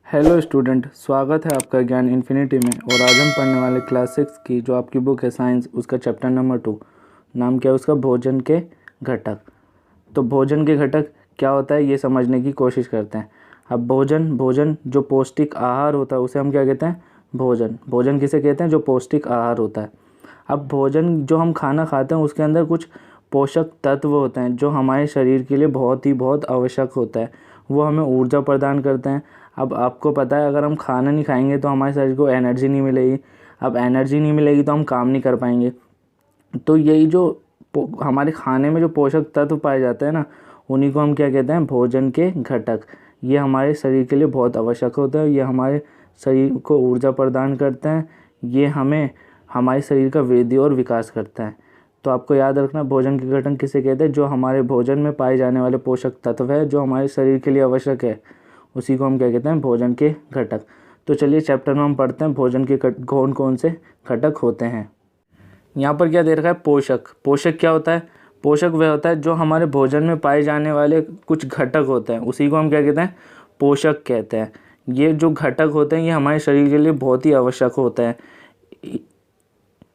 Hello student, स्वागत है आपका ज्ञान इन्फिनिटी में। और आज हम पढ़ने वाले क्लास 6 की जो आपकी बुक है साइंस, उसका चैप्टर नंबर 2। नाम क्या है उसका? भोजन के घटक। तो भोजन के घटक क्या होता है ये समझने की कोशिश करते हैं। अब भोजन जो पौष्टिक आहार होता है उसे हम क्या कहते हैं? भोजन किसे कहते हैं? जो पौष्टिक आहार होता है। अब भोजन जो हम खाना खाते हैं उसके अंदर कुछ पोषक तत्व होते हैं जो हमारे शरीर के लिए बहुत आवश्यक होता है। वो हमें ऊर्जा प्रदान करते हैं। अब आपको पता है, अगर हम खाना नहीं खाएंगे तो हमारे शरीर को एनर्जी नहीं मिलेगी। अब एनर्जी नहीं मिलेगी तो हम काम नहीं कर पाएंगे। तो यही जो हमारे खाने में जो पोषक तत्व पाए जाते हैं ना, उन्हीं को हम क्या कहते हैं? भोजन के घटक। ये हमारे शरीर के लिए बहुत आवश्यक होता है। ये हमारे शरीर को ऊर्जा प्रदान करते हैं। ये हमें हमारे शरीर का वृद्धि और विकास करता है। तो आपको याद रखना, भोजन के घटक किसे कहते हैं? जो हमारे भोजन में पाए जाने वाले पोषक तत्व है जो हमारे शरीर के लिए आवश्यक है, उसी को हम क्या कहते हैं? भोजन के घटक। तो चलिए चैप्टर में हम पढ़ते हैं भोजन के कौन कौन से घटक होते हैं। यहाँ पर क्या दे रखा है? पोषक क्या होता है? पोषक वह होता है जो हमारे भोजन में पाए जाने वाले कुछ घटक होते हैं, उसी को हम क्या कहते हैं? पोषक कहते हैं। ये जो घटक होते हैं ये हमारे शरीर के लिए बहुत ही आवश्यक होता है।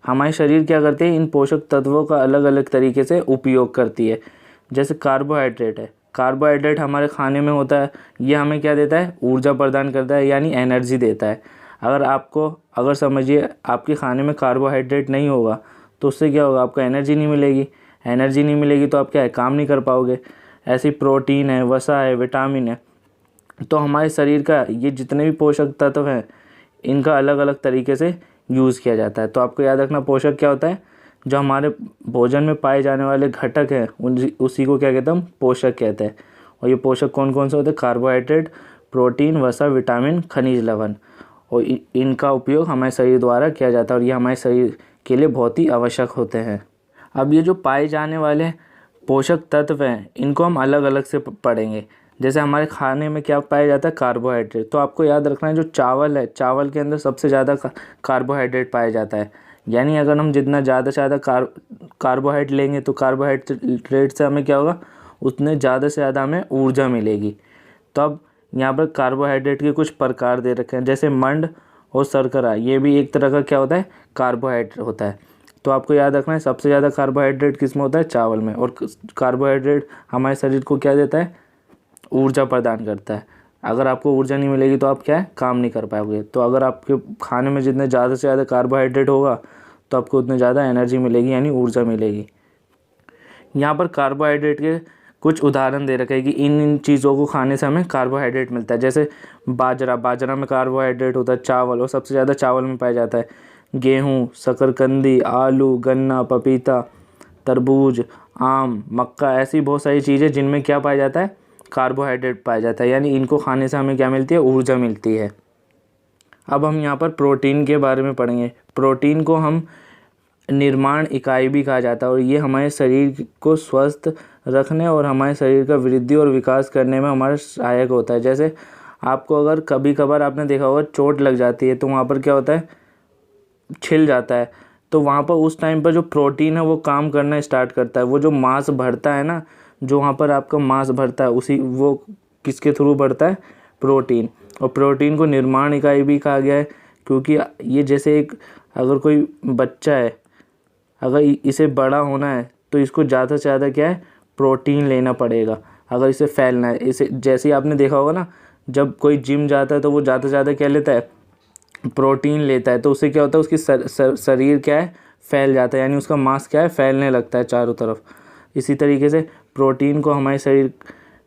हमारे शरीर क्या करते हैं? इन पोषक तत्वों का अलग अलग तरीके से उपयोग करती है। जैसे कार्बोहाइड्रेट है। कार्बोहाइड्रेट हमारे खाने में होता है। ये हमें क्या देता है? ऊर्जा प्रदान करता है, यानी एनर्जी देता है। अगर समझिए आपके खाने में कार्बोहाइड्रेट नहीं होगा तो उससे क्या होगा? आपको एनर्जी नहीं मिलेगी। एनर्जी नहीं मिलेगी तो आप क्या है? काम नहीं कर पाओगे। ऐसी प्रोटीन है, वसा है, विटामिन है। तो हमारे शरीर का ये जितने भी पोषक तत्व हैं इनका अलग अलग तरीके से यूज़ किया जाता है। तो आपको याद रखना, पोषक क्या होता है? जो हमारे भोजन में पाए जाने वाले घटक हैं उसी को क्या कहते हैं? हम पोषक कहते हैं। और ये पोषक कौन कौन से होते हैं? कार्बोहाइड्रेट, प्रोटीन, वसा, विटामिन, खनिज लवण। और इनका उपयोग हमारे शरीर द्वारा किया जाता है और ये हमारे शरीर के लिए बहुत ही आवश्यक होते हैं। अब ये जो पाए जाने वाले पोषक तत्व हैं इनको हम अलग अलग से पढ़ेंगे। जैसे हमारे खाने में क्या पाया जाता है? कार्बोहाइड्रेट। तो आपको याद रखना है, जो चावल है, चावल के अंदर सबसे ज़्यादा कार्बोहाइड्रेट पाया जाता है। यानी अगर हम जितना ज़्यादा से ज़्यादा कार्बोहाइड्रेट लेंगे तो कार्बोहाइड्रेट से हमें क्या होगा? उतने ज़्यादा से ज़्यादा हमें ऊर्जा मिलेगी। तो अब यहाँ पर कार्बोहाइड्रेट के कुछ प्रकार दे रखे हैं, जैसे मंड और शर्करा। ये भी एक तरह का क्या होता है? कार्बोहाइड्रेट होता है। तो आपको याद रखना है, सबसे ज़्यादा कार्बोहाइड्रेट किस में होता है? चावल में। और कार्बोहाइड्रेट हमारे शरीर को क्या देता है? ऊर्जा प्रदान करता है। अगर आपको ऊर्जा नहीं मिलेगी तो आप क्या है? काम नहीं कर पाओगे। तो अगर आपके खाने में जितने ज़्यादा से ज़्यादा कार्बोहाइड्रेट होगा तो आपको उतने ज़्यादा एनर्जी मिलेगी, यानी ऊर्जा मिलेगी। यहाँ पर कार्बोहाइड्रेट के कुछ उदाहरण दे रखे हैं कि इन चीज़ों को खाने से हमें कार्बोहाइड्रेट मिलता है। जैसे बाजरा में कार्बोहाइड्रेट होता है। चावल, और सबसे ज़्यादा चावल में पाया जाता है। गेहूँ, शकरकंदी, आलू, गन्ना, पपीता, तरबूज, आम, मक्का, ऐसी बहुत सारी चीज़ें जिनमें क्या पाया जाता है? कार्बोहाइड्रेट पाया जाता है। यानी इनको खाने से हमें क्या मिलती है? ऊर्जा मिलती है। अब हम यहाँ पर प्रोटीन के बारे में पढ़ेंगे। प्रोटीन को हम निर्माण इकाई भी कहा जाता है और ये हमारे शरीर को स्वस्थ रखने और हमारे शरीर का वृद्धि और विकास करने में हमारा सहायक होता है। जैसे आपको अगर कभी कभार आपने देखा होगा चोट लग जाती है तो वहाँ पर क्या होता है? छिल जाता है। तो वहाँ पर उस टाइम पर जो प्रोटीन है वो काम करना स्टार्ट करता है। वो जो मांस बढ़ता है ना, जो वहाँ पर आपका मांस बढ़ता है, वो किसके थ्रू बढ़ता है? प्रोटीन। और प्रोटीन को निर्माण इकाई भी कहा गया है क्योंकि ये जैसे अगर कोई बच्चा है, अगर इसे बड़ा होना है तो इसको ज़्यादा से ज़्यादा क्या है? प्रोटीन लेना पड़ेगा। अगर इसे फैलना है, इसे जैसे ही आपने देखा होगा ना, जब कोई जिम जाता है तो वो ज़्यादा से ज़्यादा क्या लेता है? प्रोटीन लेता है। तो उससे क्या होता है? उसकी शरीर क्या है? फैल जाता है, यानी उसका मांस क्या है? फैलने लगता है चारों तरफ। इसी तरीके से प्रोटीन को हमारे शरीर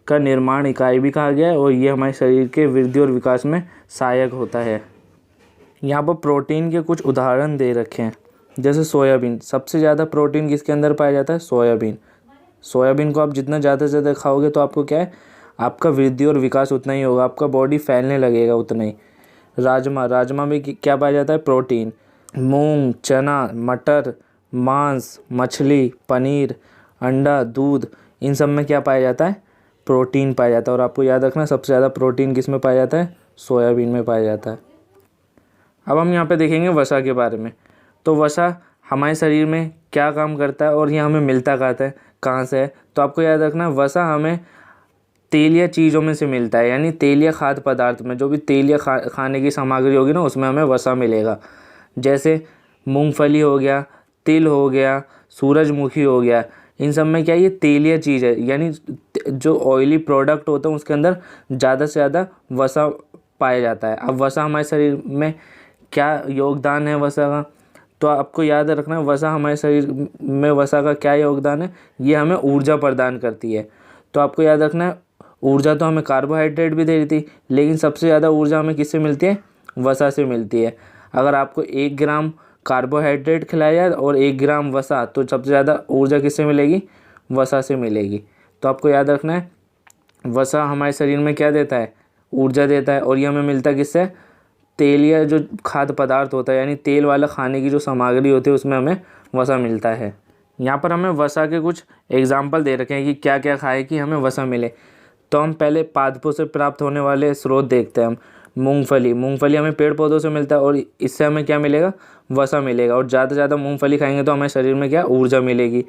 का निर्माण इकाई भी कहा गया है और ये हमारे शरीर के वृद्धि और विकास में सहायक होता है। यहाँ पर प्रोटीन के कुछ उदाहरण दे रखे हैं। जैसे सोयाबीन। सबसे ज़्यादा प्रोटीन किसके अंदर पाया जाता है? सोयाबीन। सोयाबीन को आप जितना ज़्यादा से ज़्यादा खाओगे तो आपको क्या है? आपका वृद्धि और विकास उतना ही होगा, आपका बॉडी फैलने लगेगा उतना ही। राजमा में क्या पाया जाता है? प्रोटीन। मूंग, चना, मटर, मांस, मछली, पनीर, अंडा, दूध, इन सब में क्या पाया जाता है? प्रोटीन पाया जाता है। और आपको याद रखना, सबसे ज़्यादा प्रोटीन किस में पाया जाता है? सोयाबीन में पाया जाता है। अब हम यहाँ पे देखेंगे वसा के बारे में। तो वसा हमारे शरीर में क्या काम करता है और ये हमें मिलता कहाँ से है? तो आपको याद रखना, वसा हमें तेलीय चीज़ों में से मिलता है, यानी तेलीय खाद्य पदार्थ में जो भी तेलीय खाने की सामग्री होगी ना उसमें हमें वसा मिलेगा। जैसे मूंगफली हो गया, तिल हो गया, सूरजमुखी हो गया, इन सब में क्या है, ये तेलीय चीज़ है, यानी जो ऑयली प्रोडक्ट होते हैं उसके अंदर ज़्यादा से ज़्यादा वसा पाया जाता है। अब वसा हमारे शरीर में क्या योगदान है वसा का, तो आपको याद रखना है वसा हमारे शरीर में वसा का क्या योगदान है, ये हमें ऊर्जा प्रदान करती है। तो आपको याद रखना है ऊर्जा तो हमें कार्बोहाइड्रेट भी दे रही थी, लेकिन सबसे ज़्यादा ऊर्जा हमें किससे मिलती है, वसा से मिलती है। अगर आपको 1 ग्राम कार्बोहाइड्रेट खिलाया जाए और 1 ग्राम वसा, तो सबसे ज़्यादा ऊर्जा किससे मिलेगी, वसा से मिलेगी। तो आपको याद रखना है वसा हमारे शरीर में क्या देता है, ऊर्जा देता है, और ये हमें मिलता है किससे, तेलीय जो खाद्य पदार्थ होता है, यानी तेल वाला खाने की जो सामग्री होती है उसमें हमें वसा मिलता है। यहाँ पर हमें वसा के कुछ एग्जाम्पल दे रखे हैं कि क्या क्या खाए कि हमें वसा मिले। तो हम पहले पादपों से प्राप्त होने वाले स्रोत देखते हैं। हम मूंगफली हमें पेड़ पौधों से मिलता है और इससे हमें क्या मिलेगा, वसा मिलेगा, और ज़्यादा से ज़्यादा मूंगफली खाएंगे तो हमारे शरीर में क्या, ऊर्जा मिलेगी।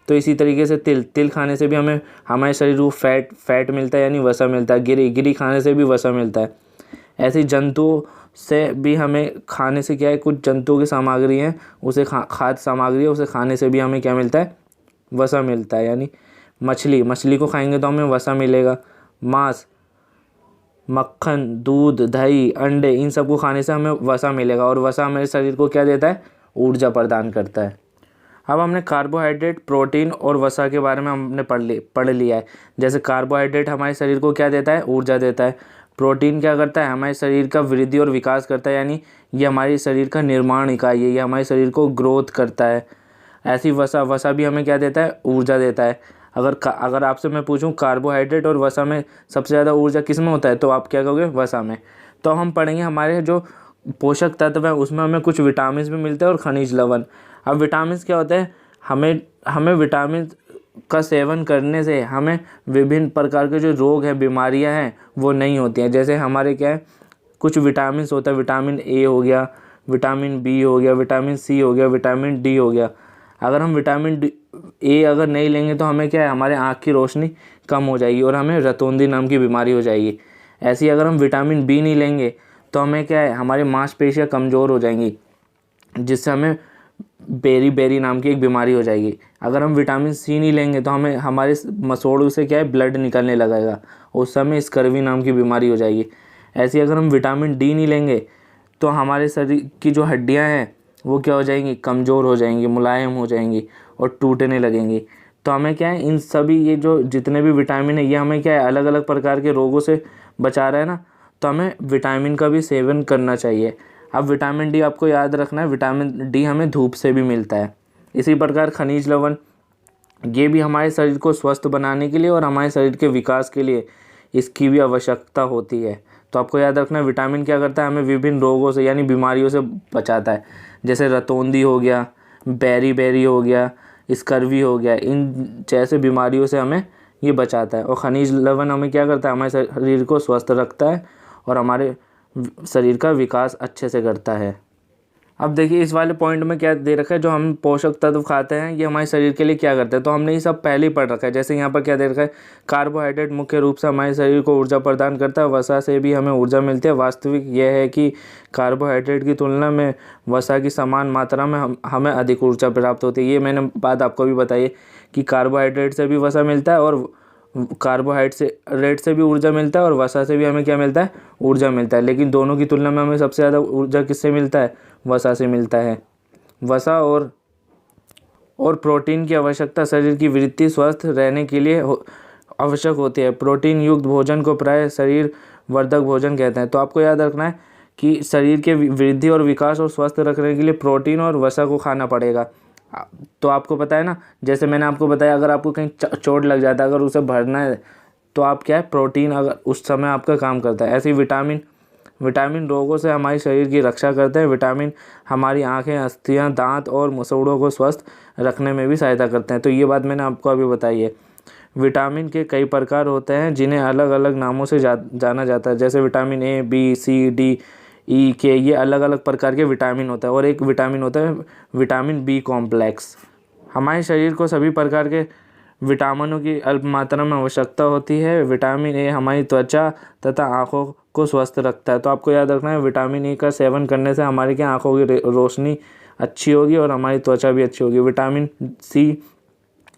तो इसी तरीके से तिल खाने से भी हमें हमारे शरीर को फैट मिलता है, यानी वसा मिलता है। गिरी खाने से भी वसा मिलता है। ऐसे जंतुओं से भी हमें खाने से क्या है, कुछ जंतुओं की सामग्री है उसे खाद्य सामग्री है, उसे खाने से भी हमें क्या मिलता है, वसा मिलता है। यानी मछली को खाएंगे तो हमें वसा मिलेगा। मांस, मक्खन, दूध, दही, अंडे, इन सब को खाने से हमें वसा मिलेगा, और वसा हमारे शरीर को क्या देता है, ऊर्जा प्रदान करता है। अब हमने कार्बोहाइड्रेट, प्रोटीन और वसा के बारे में हमने पढ़ लिया है। जैसे कार्बोहाइड्रेट हमारे शरीर को क्या देता है, ऊर्जा देता है। प्रोटीन क्या करता है, हमारे शरीर का वृद्धि और विकास करता है, यानी ये हमारे शरीर का निर्माण इकाई है, ये हमारे शरीर को ग्रोथ करता है। ऐसी वसा भी हमें क्या देता है, ऊर्जा देता है। अगर आपसे मैं पूछूं कार्बोहाइड्रेट और वसा में सबसे ज़्यादा ऊर्जा किस में होता है, तो आप क्या कहोगे, वसा में। तो हम पढ़ेंगे हमारे जो पोषक तत्व हैं उसमें हमें कुछ विटामिन भी मिलते हैं और खनिज लवण। अब विटामिन क्या होते हैं, हमें विटामिन का सेवन करने से हमें विभिन्न प्रकार के जो रोग हैं, बीमारियां हैं, वो नहीं होती हैं। जैसे हमारे क्या है, कुछ विटामिन होता है, विटामिन ए हो गया, विटामिन बी हो गया, विटामिन सी हो गया, विटामिन डी हो गया। अगर हम विटामिन ए अगर नहीं लेंगे तो हमें क्या है, हमारे आँख की रोशनी कम हो जाएगी और हमें रतौंधी नाम की बीमारी हो जाएगी। ऐसे ही अगर हम विटामिन बी नहीं लेंगे तो हमें क्या है, हमारी मांसपेशियाँ कमज़ोर हो जाएंगी, जिससे हमें बेरी नाम की एक बीमारी हो जाएगी। अगर हम विटामिन सी नहीं लेंगे तो हमें हमारे मसोड़ों से क्या है, ब्लड निकलने लगेगा, उस समय स्कर्वी नाम की बीमारी हो जाएगी। ऐसे ही अगर हम विटामिन डी नहीं लेंगे तो हमारे शरीर की जो हड्डियां हैं वो क्या हो जाएंगी, कमज़ोर हो जाएंगी, मुलायम हो जाएंगी और टूटने लगेंगी। तो हमें क्या है, इन सभी ये जो जितने भी विटामिन है ये हमें क्या है, अलग अलग प्रकार के रोगों से बचा रहा है ना, तो हमें विटामिन का भी सेवन करना चाहिए। अब विटामिन डी आपको याद रखना है, विटामिन डी हमें धूप से भी मिलता है। इसी प्रकार खनिज लवण, ये भी हमारे शरीर को स्वस्थ बनाने के लिए और हमारे शरीर के विकास के लिए इसकी भी आवश्यकता होती है। तो आपको याद रखना है विटामिन क्या करता है, हमें विभिन्न रोगों से यानी बीमारियों से बचाता है। जैसे रतौंधी हो गया, बेरी हो गया, स्कर्वी हो गया, इन जैसे बीमारियों से हमें ये बचाता है। और खनिज लवण हमें क्या करता है, हमारे शरीर को स्वस्थ रखता है और हमारे शरीर का विकास अच्छे से करता है। अब देखिए इस वाले पॉइंट में क्या दे रखा है, जो हम पोषक तत्व खाते हैं ये हमारे शरीर के लिए क्या करते हैं, तो हमने ये सब पहले ही पढ़ रखा है। जैसे यहाँ पर क्या दे रखा है, कार्बोहाइड्रेट मुख्य रूप से हमारे शरीर को ऊर्जा प्रदान करता है, वसा से भी हमें ऊर्जा मिलती है। वास्तविक यह है कि कार्बोहाइड्रेट की तुलना में वसा की समान मात्रा में हमें अधिक ऊर्जा प्राप्त होती है। ये मैंने बात आपको भी बताई कि कार्बोहाइड्रेट से भी वसा मिलता है और कार्बोहाइड्रेट से भी ऊर्जा मिलता है और वसा से भी हमें क्या मिलता है, ऊर्जा मिलता है। लेकिन दोनों की तुलना में हमें सबसे ज़्यादा ऊर्जा किससे मिलता है, वसा से मिलता है। वसा और प्रोटीन की आवश्यकता शरीर की वृद्धि स्वस्थ रहने के लिए आवश्यक होती है। प्रोटीन युक्त भोजन को प्राय शरीर वर्धक भोजन कहते हैं। तो आपको याद रखना है कि शरीर के वृद्धि और विकास और स्वस्थ रखने के लिए प्रोटीन और वसा को खाना पड़ेगा। तो आपको पता है ना, जैसे मैंने आपको बताया, अगर आपको कहीं चोट लग जाता है, अगर उसे भरना है तो आप क्या है, प्रोटीन अगर उस समय आपका काम करता है। ऐसे ही विटामिन रोगों से हमारे शरीर की रक्षा करते हैं। विटामिन हमारी आँखें, अस्थियाँ, दांत और मसूड़ों को स्वस्थ रखने में भी सहायता करते हैं। तो ये बात मैंने आपको अभी बताई है। विटामिन के कई प्रकार होते हैं जिन्हें अलग अलग नामों से जाना जाता है। जैसे vitamin A, B, C, D, E, K, ये अलग अलग प्रकार के विटामिन होता है। और एक विटामिन होता है विटामिन बी कॉम्प्लेक्स। हमारे शरीर को सभी प्रकार के विटामिनों की अल्प मात्रा में आवश्यकता होती है। विटामिन ए हमारी त्वचा तथा आँखों को स्वस्थ रखता है। तो आपको याद रखना है विटामिन ए का सेवन करने से हमारी क्या आँखों की रोशनी अच्छी होगी और हमारी त्वचा भी अच्छी होगी। विटामिन सी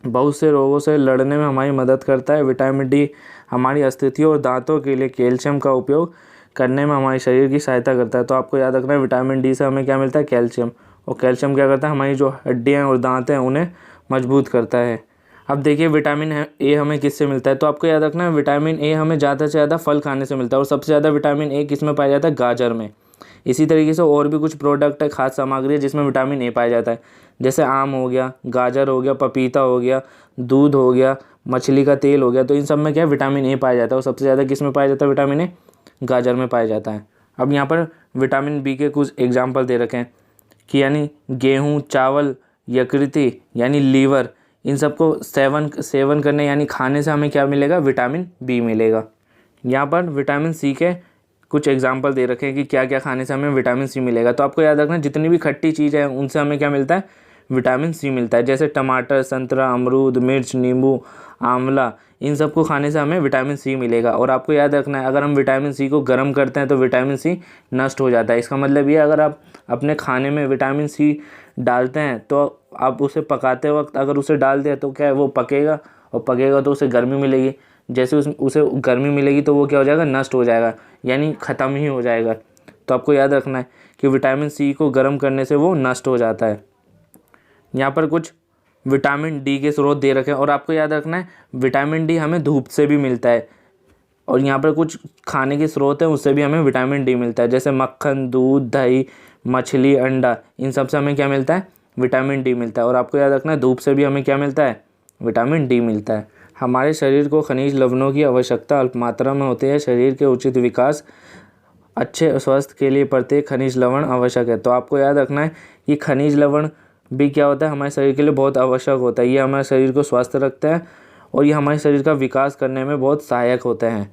बहुत से रोगों से लड़ने में हमारी मदद करता है। विटामिन डी हमारी अस्थियों और दांतों के लिए कैल्शियम का उपयोग करने में हमारे शरीर की सहायता करता है। तो आपको याद रखना है विटामिन डी से हमें क्या मिलता है, कैल्शियम। और कैल्शियम क्या करता है, हमारी जो हड्डियाँ और दांत हैं उन्हें मजबूत करता है। अब देखिए विटामिन ए हमें किससे मिलता है। तो आपको याद रखना है विटामिन ए हमें ज़्यादा से ज़्यादा फल खाने से मिलता है। और सबसे ज़्यादा विटामिन ए किस में पाया जाता है, गाजर में। इसी तरीके से और भी कुछ प्रोडक्ट है, खाद्य सामग्री है जिसमें विटामिन ए पाया जाता है। जैसे आम हो गया, गाजर हो गया, पपीता हो गया, दूध हो गया, मछली का तेल हो गया। तो इन सब में क्या है, विटामिन ए पाया जाता है। और सबसे ज़्यादा किस में पाया जाता है विटामिन ए, गाजर में पाया जाता है। अब यहाँ पर विटामिन बी के कुछ एग्जाम्पल दे रखे हैं कि यानी गेहूँ, चावल, यकृति यानी लीवर, इन सबको सेवन करने यानी खाने से हमें क्या मिलेगा, विटामिन बी मिलेगा। यहाँ पर विटामिन सी के कुछ एग्जाम्पल दे रखे हैं कि क्या क्या खाने से हमें विटामिन सी मिलेगा। तो आपको याद रखना जितनी भी खट्टी चीज़ है उनसे हमें क्या मिलता है, विटामिन सी मिलता है। जैसे टमाटर, संतरा, अमरूद, मिर्च, नींबू, आंवला, इन सबको खाने से हमें विटामिन सी मिलेगा। और आपको याद रखना है अगर हम विटामिन सी को गर्म करते हैं तो विटामिन सी नष्ट हो जाता है। इसका मतलब ये अगर आप अपने खाने में विटामिन सी डालते हैं तो आप उसे पकाते वक्त अगर उसे डाल दें तो क्या है, वो पकेगा और पकेगा तो उसे गर्मी मिलेगी। जैसे उसे गर्मी मिलेगी तो वो क्या हो जाएगा, नष्ट हो जाएगा यानी ख़त्म ही हो जाएगा। तो आपको याद रखना है कि विटामिन सी को गर्म करने से वो नष्ट हो जाता है। यहाँ पर कुछ विटामिन डी के स्रोत दे रखे हैं। और आपको याद रखना है विटामिन डी हमें धूप से भी मिलता है। और यहाँ पर कुछ खाने के स्रोत हैं उससे भी हमें विटामिन डी मिलता है। जैसे मक्खन, दूध, दही, मछली, अंडा, इन सब से हमें क्या मिलता है, विटामिन डी मिलता है। और आपको याद रखना है धूप से भी हमें क्या मिलता है, विटामिन डी मिलता है। हमारे शरीर को खनिज लवणों की आवश्यकता अल्प मात्रा में होती है। शरीर के उचित विकास, अच्छे स्वास्थ्य के लिए प्रत्येक खनिज लवण आवश्यक है। तो आपको याद रखना है कि खनिज लवण भी क्या होता है, हमारे शरीर के लिए बहुत आवश्यक होता है। ये हमारे शरीर को स्वस्थ रखता है और ये हमारे शरीर का विकास करने में बहुत सहायक होते हैं।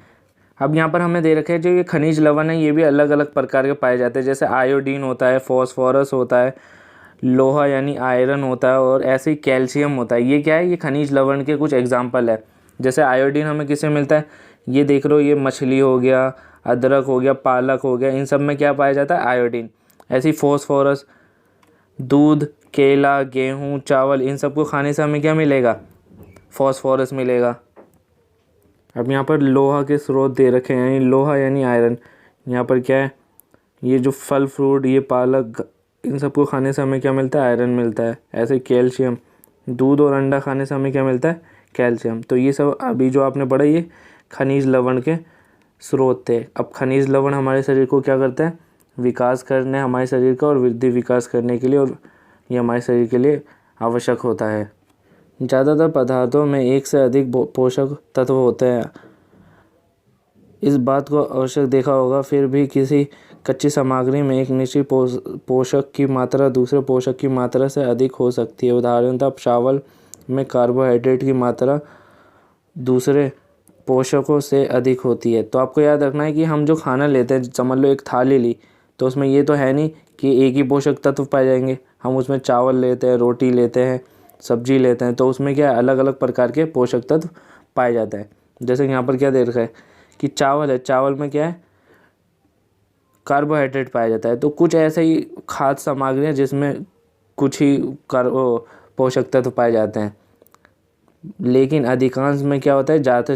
अब यहाँ पर हमें दे रखे हैं जो ये खनिज लवण है ये भी अलग अलग प्रकार के पाए जाते हैं। जैसे आयोडीन होता है, फॉस्फोरस होता है, लोहा यानी आयरन होता है और ऐसे ही कैल्शियम होता है। ये क्या है, ये खनिज लवण के कुछ एग्जाम्पल है। जैसे आयोडीन हमें किससे मिलता है, ये देख लो, ये मछली हो गया, अदरक हो गया, पालक हो गया, इन सब में क्या पाया जाता है, आयोडीन। ऐसे ही फॉस्फोरस दूध, केला, गेहूँ, चावल, इन सबको खाने से हमें क्या मिलेगा, फॉस्फोरस मिलेगा। अब यहाँ पर लोहा के स्रोत दे रखे हैं, लोहा यानी आयरन। यहाँ पर क्या है, ये जो फल फ्रूट, ये पालक, इन सबको खाने से हमें क्या मिलता है, आयरन मिलता है। ऐसे कैल्शियम, दूध और अंडा खाने से हमें क्या मिलता है, कैल्शियम। तो ये सब अभी जो आपने पढ़ा ये खनिज लवण के स्रोत थे। अब खनिज लवण हमारे शरीर को क्या करते हैं, विकास करने हमारे शरीर का और वृद्धि विकास करने के लिए, और ये हमारे शरीर के लिए आवश्यक होता है। ज़्यादातर पदार्थों में एक से अधिक पोषक तत्व होते हैं। इस बात को आवश्यक देखा होगा। फिर भी किसी कच्ची सामग्री में एक निश्चित पोषक की मात्रा दूसरे पोषक की मात्रा से अधिक हो सकती है। उदाहरणतः चावल में कार्बोहाइड्रेट की मात्रा दूसरे पोषकों से अधिक होती है। तो आपको याद रखना है कि हम जो खाना लेते हैं, समझ लो एक थाली ली, तो उसमें ये तो है नहीं कि एक ही पोषक तत्व पाए जाएंगे। हम उसमें चावल लेते हैं, रोटी लेते हैं, सब्जी लेते हैं, तो उसमें क्या है, अलग अलग प्रकार के पोषक तत्व पाए जाते हैं। जैसे यहाँ पर क्या दे रखा है कि चावल है, चावल में क्या है, कार्बोहाइड्रेट पाया जाता है। तो कुछ ऐसे ही खाद्य सामग्री है जिसमें कुछ ही पोषक तत्व पाए जाते हैं, लेकिन अधिकांश में क्या होता है, ज़्यादा से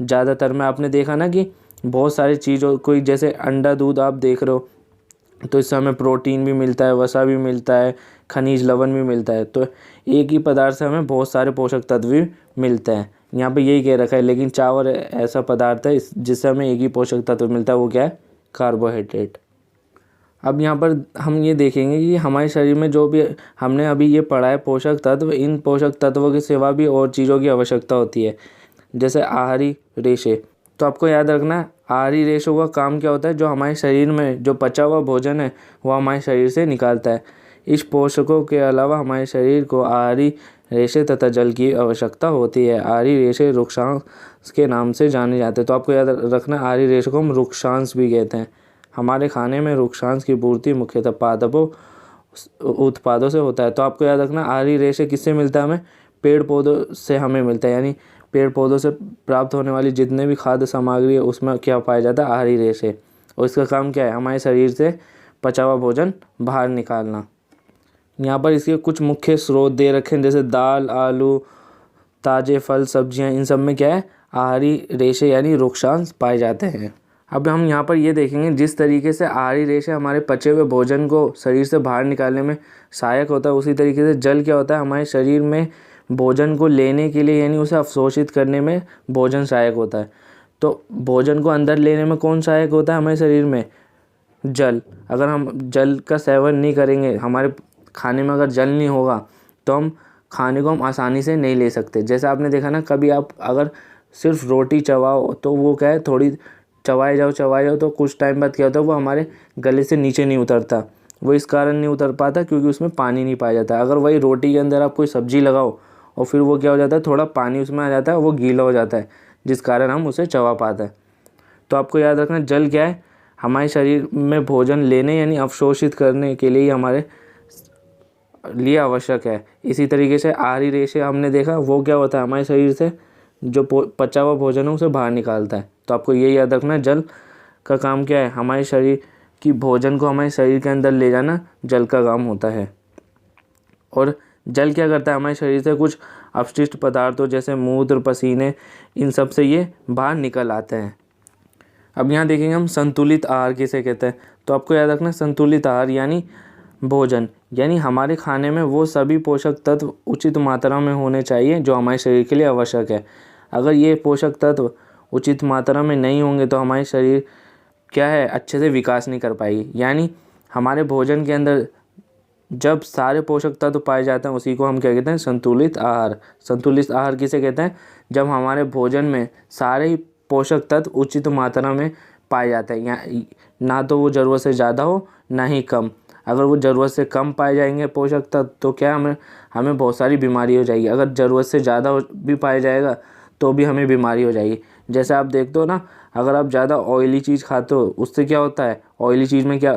ज़्यादातर में आपने देखा ना कि बहुत सारी चीज़ों, कोई जैसे अंडा, दूध आप देख रहे हो, तो इससे हमें प्रोटीन भी मिलता है, वसा भी मिलता है, खनिज लवण भी मिलता है। तो एक ही पदार्थ से हमें बहुत सारे पोषक तत्व भी मिलते हैं। यहाँ पे यही कह रखा है। लेकिन चावल ऐसा पदार्थ है जिससे हमें एक ही पोषक तत्व मिलता है, वो क्या है, कार्बोहाइड्रेट। अब यहाँ पर हम ये देखेंगे कि हमारे शरीर में जो भी हमने अभी ये पढ़ा है पोषक तत्व, इन पोषक तत्वों के सिवा भी और चीज़ों की आवश्यकता होती है। जैसे आहारी रेशे। तो आपको याद रखना है आहारी रेशों का काम क्या होता है, जो हमारे शरीर में जो पचा हुआ भोजन है वो हमारे शरीर से निकालता है। इस पोषकों के अलावा हमारे शरीर को आहारी रेशे तथा जल की आवश्यकता होती है। आहारी रेशे रुक्षांश के नाम से जाने जाते हैं। तो आपको याद रखना आहारी रेशे को हम रुक्षांश भी कहते हैं। हमारे खाने में रुक्षांश की पूर्ति मुख्यतः उत्पादों से होता है। तो आपको याद रखना आहारी रेशे किससे मिलता है, हमें पेड़ पौधों से हमें मिलता है, यानी पेड़ पौधों से प्राप्त होने वाली जितने भी खाद्य सामग्री है उसमें क्या पाया जाता है, आहारी रेशे। और इसका काम क्या है, हमारे शरीर से पचा हुआ भोजन बाहर निकालना। यहाँ पर इसके कुछ मुख्य स्रोत दे रखे हैं, जैसे दाल, आलू, ताज़े फल, सब्जियाँ, इन सब में क्या है, आहारी रेशे यानी रुक्षांश पाए जाते हैं। अब हम यहाँ पर ये देखेंगे जिस तरीके से आहारी रेशे हमारे पचे हुए भोजन को शरीर से बाहर निकालने में सहायक होता है, उसी तरीके से जल क्या होता है, हमारे शरीर में भोजन को लेने के लिए यानी उसे अवशोषित करने में भोजन सहायक होता है। तो भोजन को अंदर लेने में कौन सहायक होता है हमारे शरीर में, जल। अगर हम जल का सेवन नहीं करेंगे, हमारे खाने में अगर जल नहीं होगा तो हम खाने को हम आसानी से नहीं ले सकते। जैसे आपने देखा ना, कभी आप अगर सिर्फ रोटी चबाओ तो वो क्या है, थोड़ी चबाए जाओ तो कुछ टाइम बाद क्या होता है, वो हमारे गले से नीचे नहीं उतरता। वो इस कारण नहीं उतर पाता क्योंकि उसमें पानी नहीं पाया जाता। अगर वही रोटी के अंदर आप कोई सब्जी लगाओ और फिर वो क्या हो जाता है, थोड़ा पानी उसमें आ जाता है, वो गीला हो जाता है, जिस कारण हम उसे चबा पाते हैं। तो आपको याद रखना, जल क्या है, हमारे शरीर में भोजन लेने यानी अवशोषित करने के लिए हमारे लिए आवश्यक है। इसी तरीके से आहारी रेशे हमने देखा, वो क्या होता है, हमारे शरीर से जो पचा हुआ भोजन है उसे बाहर निकालता है। तो आपको ये याद रखना है, जल का काम क्या है, हमारे शरीर की भोजन को हमारे शरीर के अंदर ले जाना जल का काम होता है। और जल क्या करता है, हमारे शरीर से कुछ अपशिष्ट पदार्थों जैसे मूत्र, पसीने, इन सब से ये बाहर निकल आते हैं। अब यहाँ देखेंगे हम संतुलित आहार किसे कहते हैं। तो आपको याद रखना, संतुलित आहार यानी भोजन, यानी हमारे खाने में वो सभी पोषक तत्व उचित मात्रा में होने चाहिए जो हमारे शरीर के लिए आवश्यक है। अगर ये पोषक तत्व उचित मात्रा में नहीं होंगे तो हमारे शरीर क्या है, अच्छे से विकास नहीं कर पाएगी। यानी हमारे भोजन के अंदर जब सारे पोषक तत्व पाए जाते हैं उसी को हम क्या कहते हैं, संतुलित आहार। संतुलित आहार किसे कहते हैं, जब हमारे भोजन में सारे ही पोषक तत्व उचित मात्रा में पाए जाते हैं, ना तो वो ज़रूरत से ज़्यादा हो ना ही कम। अगर वो ज़रूरत से कम पाए जाएंगे पोषक तत्व तो क्या हमें बहुत सारी बीमारी हो जाएगी। अगर ज़रूरत से ज़्यादा भी पाया जाएगा तो भी हमें बीमारी हो जाएगी। जैसे आप देखते हो ना, अगर आप ज़्यादा ऑयली चीज़ खाते हो उससे क्या होता है, ऑयली चीज़ में क्या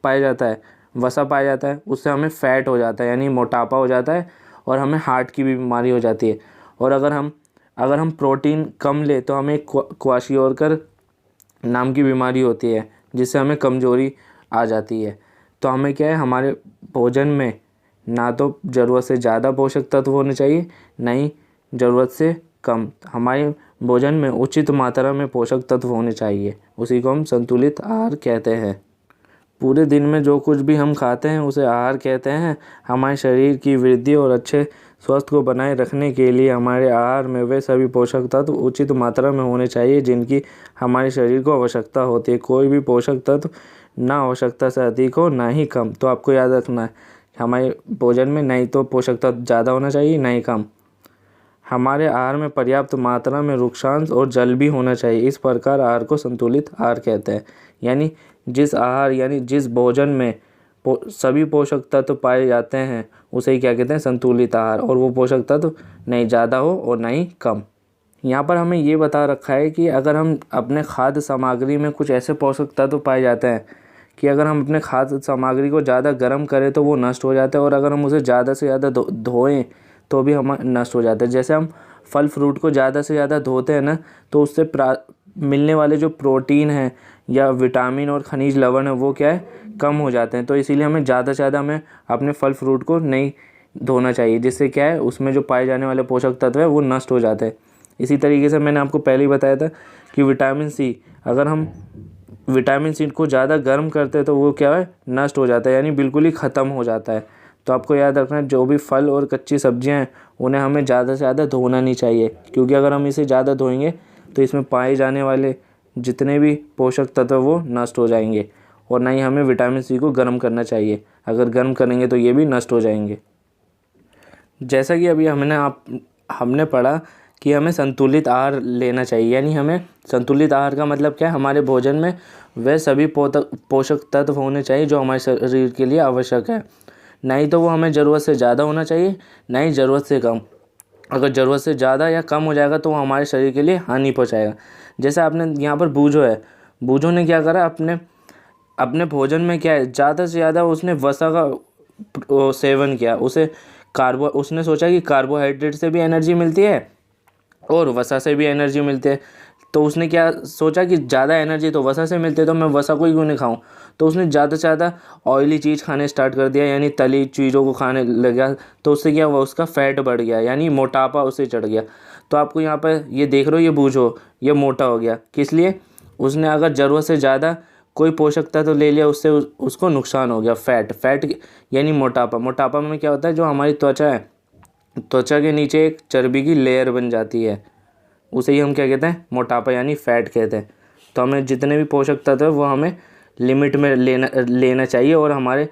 पाया जाता है, वसा पाया जाता है, उससे हमें फैट हो जाता है यानी मोटापा हो जाता है और हमें हार्ट की भी बीमारी हो जाती है। और अगर हम प्रोटीन कम ले तो हमें क्वाशियोरकर नाम की बीमारी होती है जिससे हमें कमज़ोरी आ जाती है। तो हमें क्या है, हमारे भोजन में ना तो ज़रूरत से ज़्यादा पोषक तत्व होने चाहिए, ना ही ज़रूरत से कम। हमारे भोजन में उचित मात्रा में पोषक तत्व होने चाहिए, उसी को हम संतुलित आहार कहते हैं। पूरे दिन में जो कुछ भी हम खाते हैं उसे आहार कहते हैं। हमारे शरीर की वृद्धि और अच्छे स्वास्थ्य को बनाए रखने के लिए हमारे आहार में वे सभी पोषक तत्व उचित मात्रा में होने चाहिए जिनकी हमारे शरीर को आवश्यकता होती है। कोई भी पोषक तत्व ना आवश्यकता से अधिक हो ना ही कम। तो आपको याद रखना है, हमारे भोजन में नहीं तो पोषक तत्व ज़्यादा होना चाहिए ना ही कम। हमारे आहार में पर्याप्त मात्रा में रुक्षांश और जल भी होना चाहिए। इस प्रकार आहार को संतुलित आहार कहते हैं। यानी जिस भोजन में सभी पोषक तत्व पाए जाते हैं उसे ही क्या कहते हैं, संतुलित आहार। और वो पोषक तत्व नहीं ज़्यादा हो और ना ही कम। यहाँ पर हमें ये बता रखा है कि अगर हम अपने खाद्य सामग्री में कुछ ऐसे पोषक तत्व पाए जाते हैं कि अगर हम अपने खाद्य सामग्री को ज़्यादा गर्म करें तो वो नष्ट हो जाता है, और अगर हम उसे ज़्यादा से ज़्यादा धोएं तो भी हम नष्ट हो जाते हैं। जैसे हम फल फ्रूट को ज़्यादा से ज़्यादा धोते हैं ना, तो उससे मिलने वाले जो प्रोटीन है या विटामिन और खनिज लवण है वो क्या है, कम हो जाते हैं। तो इसीलिए हमें ज़्यादा से ज़्यादा हमें अपने फल फ्रूट को नहीं धोना चाहिए, जिससे क्या है उसमें जो पाए जाने वाले पोषक तत्व है वो नष्ट हो जाते हैं। इसी तरीके से मैंने आपको पहले ही बताया था कि विटामिन सी, अगर हम विटामिन सी को ज़्यादा गर्म करते हैं तो वो क्या है, नष्ट हो जाता है यानी बिल्कुल ही ख़त्म हो जाता है। तो आपको याद रखना है, जो भी फल और कच्ची सब्जियां हैं उन्हें हमें ज़्यादा से ज़्यादा धोना नहीं चाहिए, क्योंकि अगर हम इसे ज़्यादा धोएंगे तो इसमें पाए जाने वाले जितने भी पोषक तत्व वो नष्ट हो जाएंगे। और ना ही हमें विटामिन सी को गर्म करना चाहिए, अगर गर्म करेंगे तो ये भी नष्ट हो जाएंगे। जैसा कि अभी हमने पढ़ा कि हमें संतुलित आहार लेना चाहिए, यानी हमें संतुलित आहार का मतलब क्या है, हमारे भोजन में वे सभी पोषक तत्व होने चाहिए जो हमारे शरीर के लिए आवश्यक है। नहीं तो वो हमें ज़रूरत से ज़्यादा होना चाहिए, ना ही ज़रूरत से कम। अगर ज़रूरत से ज़्यादा या कम हो जाएगा तो वो हमारे शरीर के लिए हानि पहुँचाएगा। जैसे आपने यहाँ पर बूझो ने क्या करा, अपने भोजन में क्या है, ज़्यादा से ज़्यादा उसने वसा का सेवन किया, उसे उसने सोचा कि कार्बोहाइड्रेट से भी एनर्जी मिलती है और वसा से भी एनर्जी मिलती है। तो उसने क्या सोचा कि ज़्यादा एनर्जी तो वसा से मिलती है, तो मैं वसा को ही क्यों नहीं खाऊं। तो उसने ज़्यादा से ज़्यादा ऑयली चीज़ खाने स्टार्ट कर दिया, यानी तली चीज़ों को खाने लगा। तो उससे क्या हुआ, उसका फैट बढ़ गया, यानी मोटापा उसे चढ़ गया। तो आपको यहाँ पर ये देख रहे हो, ये बूझो, ये मोटा हो गया। किस लिए? उसने अगर ज़रूरत से ज़्यादा कोई पोषक तत्व ले लिया, उससे उसको नुकसान हो गया। फैट यानी मोटापा में क्या होता है, जो हमारी त्वचा है, त्वचा के नीचे एक चर्बी की लेयर बन जाती है, उसे ही हम क्या कहते हैं, मोटापा यानी फैट कहते हैं। तो हमें जितने भी पोषक तत्व है वो हमें लिमिट में लेना चाहिए, और हमारे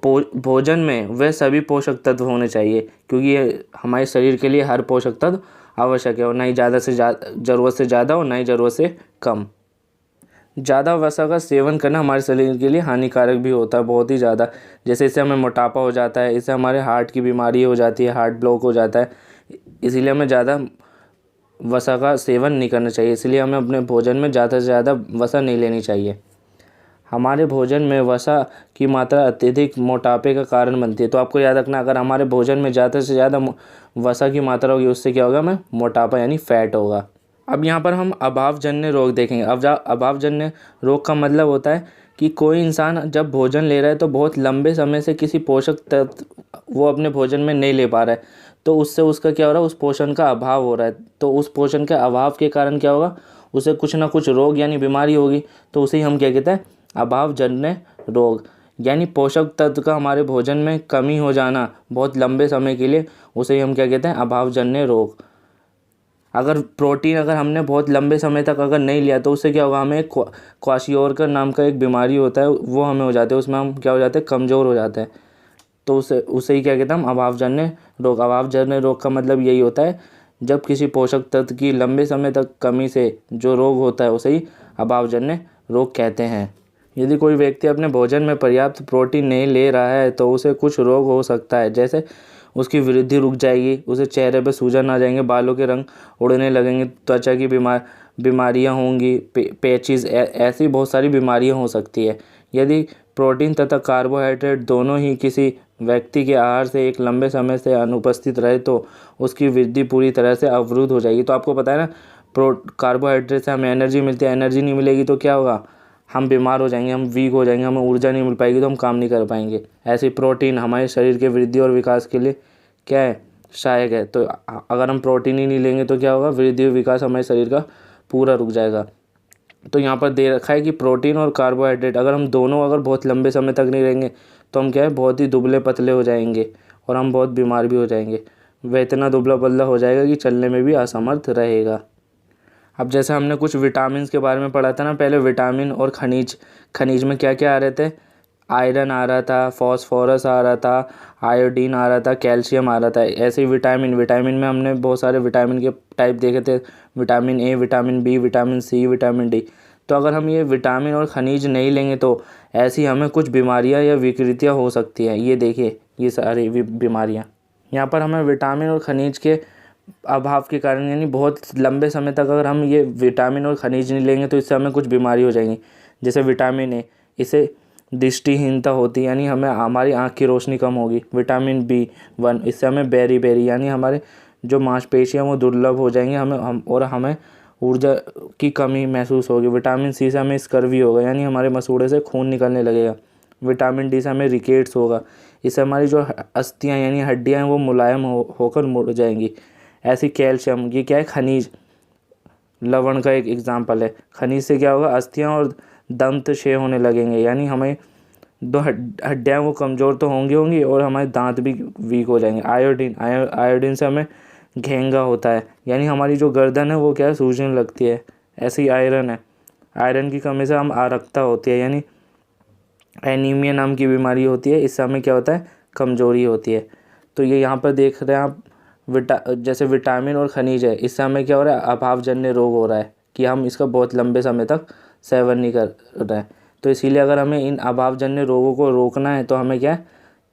भोजन में वह सभी पोषक तत्व होने चाहिए, क्योंकि ये हमारे शरीर के लिए हर पोषक तत्व आवश्यक है, और ना ही ज़्यादा से ज़रूरत से ज़्यादा और ना ही ज़रूरत से कम। ज़्यादा वसा का सेवन करना हमारे शरीर के लिए हानिकारक भी होता है, बहुत ही ज़्यादा। जैसे इससे हमें मोटापा हो जाता है, इससे हमारे हार्ट की बीमारी हो जाती है, हार्ट ब्लॉक हो जाता है। इसीलिए हमें ज़्यादा वसा का सेवन नहीं करना चाहिए। इसलिए हमें अपने भोजन में ज़्यादा से ज़्यादा वसा नहीं लेनी चाहिए। हमारे भोजन में वसा की मात्रा अत्यधिक मोटापे का कारण बनती है। तो आपको याद रखना, अगर हमारे भोजन में ज़्यादा से ज़्यादा वसा की मात्रा होगी, उससे क्या होगा, हमें मोटापा यानी फैट होगा। अब यहाँ पर हम अभावजन्य रोग देखेंगे। अब अभावजन्य रोग का मतलब होता है कि कोई इंसान जब भोजन ले रहा है तो बहुत लंबे समय से किसी पोषक तत्व वो अपने भोजन में नहीं ले पा रहा है, तो उससे उसका क्या हो रहा है, उस पोषण का अभाव हो रहा है। तो उस पोषण के अभाव के कारण क्या होगा, उसे कुछ ना कुछ रोग यानी बीमारी होगी। तो उसे ही हम क्या कहते हैं, अभावजन्य रोग। यानी पोषक तत्व का हमारे भोजन में कमी हो जाना बहुत लंबे समय के लिए, उसे ही हम क्या कहते हैं, अभावजन्य रोग। अगर हमने बहुत लंबे समय तक अगर नहीं लिया, तो उससे क्या होगा, हमें क्वाशियोरकर नाम का एक बीमारी होता है, वो हमें हो जाते हैं। उसमें हम क्या हो जाते हैं, कमज़ोर हो जाते हैं। तो उसे ही क्या कहते हैं हम, अभावजन्य रोग। अभावजन्य रोग का मतलब यही होता है, जब किसी पोषक तत्व की लंबे समय तक कमी से जो रोग होता है, उसे ही अभावजन्य रोग कहते हैं। यदि कोई व्यक्ति अपने भोजन में पर्याप्त प्रोटीन नहीं ले रहा है, तो उसे कुछ रोग हो सकता है। जैसे उसकी वृद्धि रुक जाएगी, उसे चेहरे पर सूजन आ जाएंगे, बालों के रंग उड़ने लगेंगे, त्वचा की बीमारियां होंगी, पैचिस, ऐसी बहुत सारी बीमारियां हो सकती है। यदि प्रोटीन तथा कार्बोहाइड्रेट दोनों ही किसी व्यक्ति के आहार से एक लंबे समय से अनुपस्थित रहे, तो उसकी वृद्धि पूरी तरह से अवरुद्ध हो जाएगी। तो आपको पता है ना, कार्बोहाइड्रेट से हमें एनर्जी मिलती है, एनर्जी नहीं मिलेगी तो क्या होगा, हम बीमार हो जाएंगे, हम वीक हो जाएंगे, हमें ऊर्जा नहीं मिल पाएगी, तो हम काम नहीं कर पाएंगे। ऐसे प्रोटीन हमारे शरीर के वृद्धि और विकास के लिए क्या है, सहायक है। तो अगर हम प्रोटीन ही नहीं लेंगे तो क्या होगा, वृद्धि और विकास हमारे शरीर का पूरा रुक जाएगा। तो यहाँ पर दे रखा है कि प्रोटीन और कार्बोहाइड्रेट अगर हम दोनों अगर बहुत लंबे समय तक नहीं रहेंगे, तो हम क्या है, बहुत ही दुबले पतले हो जाएंगे, और हम बहुत बीमार भी हो जाएंगे। वह इतना दुबला पतला हो जाएगा कि चलने में भी असमर्थ रहेगा। अब जैसे हमने कुछ विटामिन के बारे में पढ़ा था ना पहले, विटामिन और खनिज में क्या क्या आ रहे थे, आयरन आ रहा था, फॉस्फोरस आ रहा था, आयोडीन आ रहा था, कैल्शियम आ रहा था। ऐसे ही विटामिन में हमने बहुत सारे विटामिन के टाइप देखे थे, vitamin A, vitamin B, vitamin C, vitamin D. तो अगर हम ये विटामिन और खनिज नहीं लेंगे, तो ऐसी हमें कुछ बीमारियां या विकृतियां हो सकती हैं। ये देखिए, ये सारी बीमारियां। यहाँ पर हमें विटामिन और खनिज के अभाव के कारण, यानी बहुत लंबे समय तक अगर हम ये विटामिन और खनिज नहीं लेंगे, तो इससे हमें कुछ बीमारी हो जाएंगी। जैसे विटामिन ए, इससे दृष्टिहीनता होती है, यानी हमारी आँख की रोशनी कम होगी। विटामिन B1, इससे हमें बेरी यानी हमारे जो मांसपेशियाँ वो दुर्लभ हो जाएंगी, हमें ऊर्जा की कमी महसूस होगी। विटामिन सी से हमें स्कर्वी होगा, यानी हमारे मसूड़े से खून निकलने लगेगा। विटामिन डी से हमें रिकेट्स होगा, इससे हमारी जो अस्थियाँ यानी हड्डियाँ हैं वो मुलायम होकर मुड़ जाएंगी। ऐसी कैल्शियम, ये क्या है, खनिज, लवण का एक एग्जाम्पल है। खनिज से क्या होगा, अस्थियाँ और दंत क्षय होने लगेंगे, यानी हमें दो हड्डियाँ वो कमज़ोर तो होंगी और हमारे दांत भी वीक हो जाएंगे। आयोडीन से हमें घेंगा होता है, यानी हमारी जो गर्दन है वो क्या है, सूजने लगती है। ऐसे ही आयरन है, आयरन की कमी से हम आरक्ता होती है, यानी एनीमिया नाम की बीमारी होती है। इससे हमें क्या होता है, कमज़ोरी होती है। तो ये यहाँ पर देख रहे हैं आप, जैसे विटामिन और खनिज है, इससे हमें क्या हो रहा है, अभावजन्य रोग हो रहा है कि हम इसका बहुत लंबे समय तक सेवन नहीं कर रहे हैं। तो इसीलिए अगर हमें इन अभावजन्य रोगों को रोकना है, तो हमें क्या है,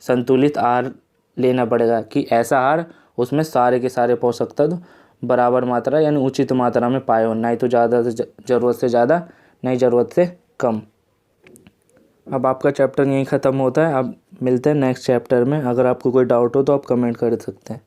संतुलित आहार लेना पड़ेगा, कि ऐसा आहार उसमें सारे के सारे पोषक तत्व बराबर मात्रा यानी उचित मात्रा में पाए हो, ना ही तो ज़्यादा से ज़रूरत से ज़्यादा, नहीं ज़रूरत से कम। अब आपका चैप्टर यहीं ख़त्म होता है। अब मिलते हैं नेक्स्ट चैप्टर में। अगर आपको कोई डाउट हो तो आप कमेंट कर सकते हैं।